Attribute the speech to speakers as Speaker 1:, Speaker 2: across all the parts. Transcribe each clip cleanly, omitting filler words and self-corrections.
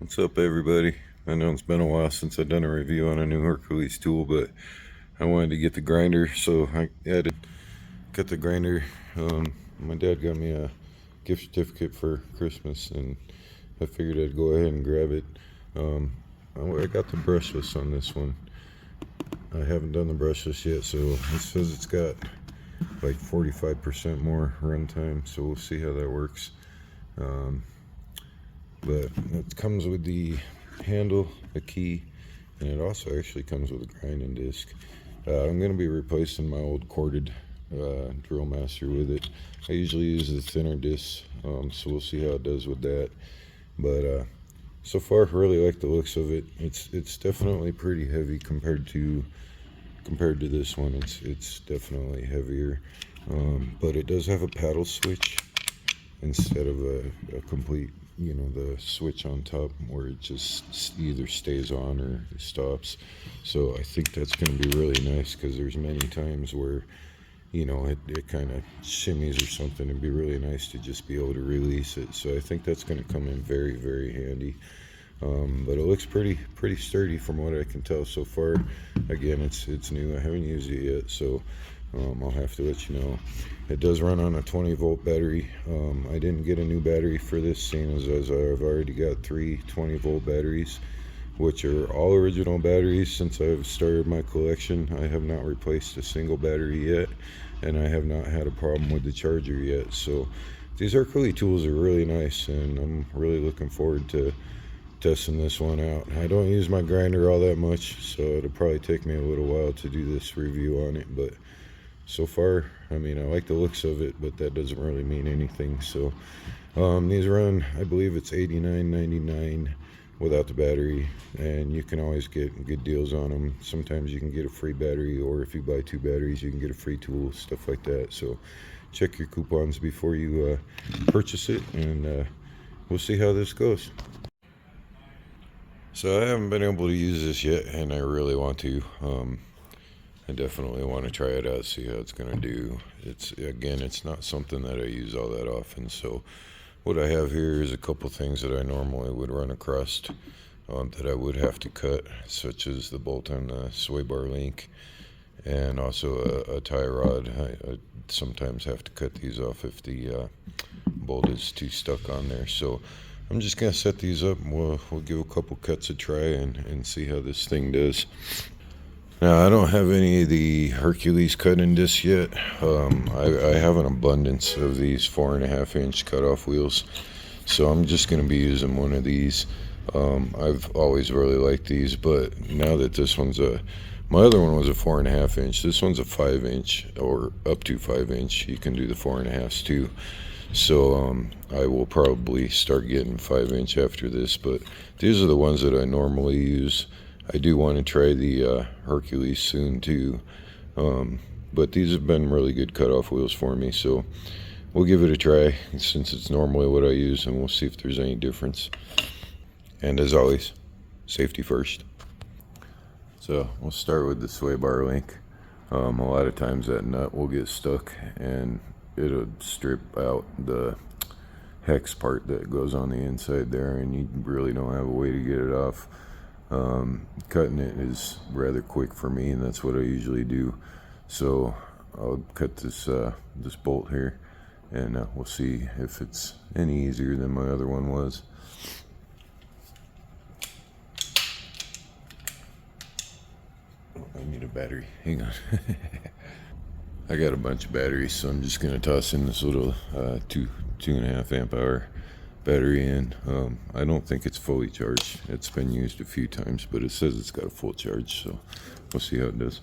Speaker 1: What's up, everybody? I know it's been a while since I've done a review on a new Hercules tool, but I wanted to get the grinder, so I had to get the grinder. My dad got me a gift certificate for Christmas, and I figured I'd go ahead and grab it. I got the brushless on this one. I haven't done the brushless yet, so it says it's got like 45% more runtime, so we'll see how that works. But it comes with the handle, a key, and it also actually comes with a grinding disc. I'm going to be replacing my old corded drill master with it. I usually use the thinner disc, so we'll see how it does with that. But so far, I really like the looks of it. It's definitely pretty heavy compared to this one. It's definitely heavier, but it does have a paddle switch instead of a complete, the switch on top where it just either stays on or stops. So I think that's going to be really nice, because there's many times where it kind of shimmies or something. It'd be really nice to just be able to release it. So I think that's going to come in very, very handy. But it looks pretty sturdy from what I can tell so far. Again, it's new. I haven't used it yet, so I'll have to let you know. It does run on a 20-volt battery. I didn't get a new battery for this, seeing as I've already got 3 20-volt batteries, which are all original batteries. Since I've started my collection, I have not replaced a single battery yet, and I have not had a problem with the charger yet. So these Hercules tools are really nice, and I'm really looking forward to testing this one out. I don't use my grinder all that much, so it'll probably take me a little while to do this review on it, but so far, I like the looks of it, but that doesn't really mean anything. So these run, I believe it's $89.99 without the battery, and you can always get good deals on them. Sometimes you can get a free battery, or if you buy 2 batteries, you can get a free tool, stuff like that. So check your coupons before you purchase it, and we'll see how this goes. So I haven't been able to use this yet, and I really want to. I definitely want to try it out, see how it's going to do. It's not something that I use all that often. So what I have here is a couple things that I normally would run across that I would have to cut, such as the bolt on the sway bar link, and also a tie rod. I sometimes have to cut these off if the bolt is too stuck on there. So I'm just going to set these up, and we'll give a couple cuts a try and see how this thing does. Now, I don't have any of the Hercules cutting discs yet. I have an abundance of these 4.5-inch cutoff wheels, so I'm just going to be using one of these. I've always really liked these, but now that this one's my other one was a 4.5-inch. This one's a 5-inch, or up to 5-inch. You can do the 4.5s too. So I will probably start getting 5-inch after this, but these are the ones that I normally use. I do want to try the Hercules soon too, but these have been really good cutoff wheels for me, so we'll give it a try since it's normally what I use, and we'll see if there's any difference. And as always, safety first. So we'll start with the sway bar link. A lot of times that nut will get stuck, and it'll strip out the hex part that goes on the inside there, and you really don't have a way to get it off. Cutting it is rather quick for me, and that's what I usually do. So I'll cut this bolt here, and we'll see if it's any easier than my other one was. I need a battery. Hang on. I got a bunch of batteries, so I'm just gonna toss in this little 2.5 amp hour battery in. I don't think it's fully charged. It's been used a few times, but it says it's got a full charge, so we'll see how it does.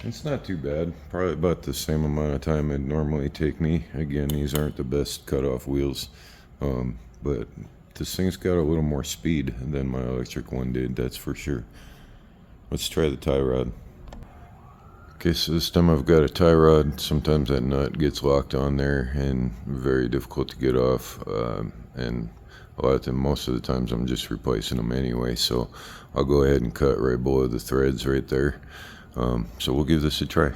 Speaker 1: It's not too bad. Probably about the same amount of time it'd normally take me. Again, these aren't the best cutoff wheels, but this thing's got a little more speed than my electric one did, that's for sure. Let's try the tie rod. Okay, so this time I've got a tie rod. Sometimes that nut gets locked on there and very difficult to get off, and most of the times I'm just replacing them anyway, so I'll go ahead and cut right below the threads right there. So we'll give this a try.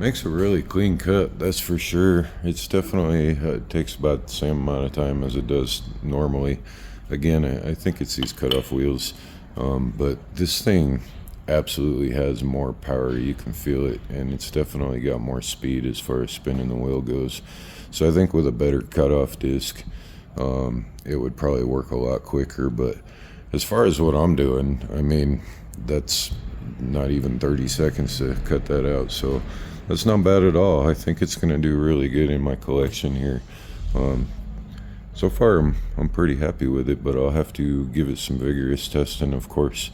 Speaker 1: Makes a really clean cut, that's for sure. It's definitely takes about the same amount of time as it does normally. Again, I think it's these cutoff wheels, but this thing absolutely has more power. You can feel it, and it's definitely got more speed as far as spinning the wheel goes. So I think with a better cutoff disc, it would probably work a lot quicker. But as far as what I'm doing, I mean, that's not even 30 seconds to cut that out, so that's not bad at all. I think it's going to do really good in my collection here. So far I'm pretty happy with it, but I'll have to give it some vigorous testing, of course.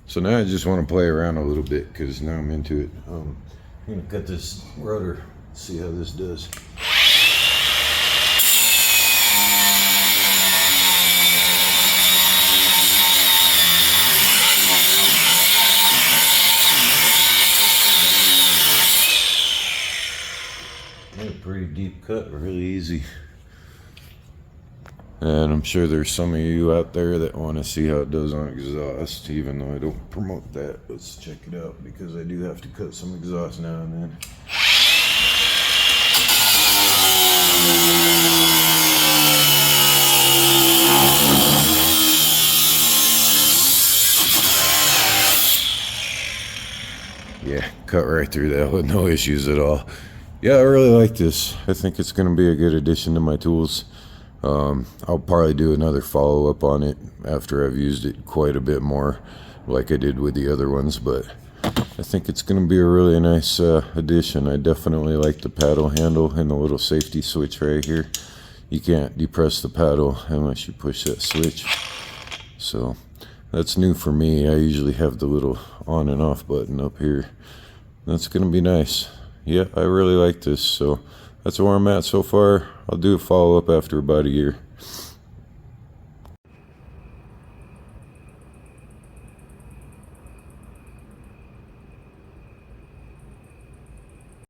Speaker 1: So now I just want to play around a little bit because now I'm into it. I'm going to cut this rotor, see how this does. A pretty deep cut, really easy. And I'm sure there's some of you out there that want to see how it does on exhaust, even though I don't promote that. Let's check it out because I do have to cut some exhaust now and then. Yeah, cut right through that with no issues at all. Yeah, I really like this. I think it's going to be a good addition to my tools. I'll probably do another follow-up on it after I've used it quite a bit more, like I did with the other ones, but I think it's going to be a really nice addition. I definitely like the paddle handle and the little safety switch right here. You can't depress the paddle unless you push that switch. So that's new for me. I usually have the little on and off button up here. That's going to be nice. Yeah, I really like this, so that's where I'm at so far. I'll do a follow-up after about a year.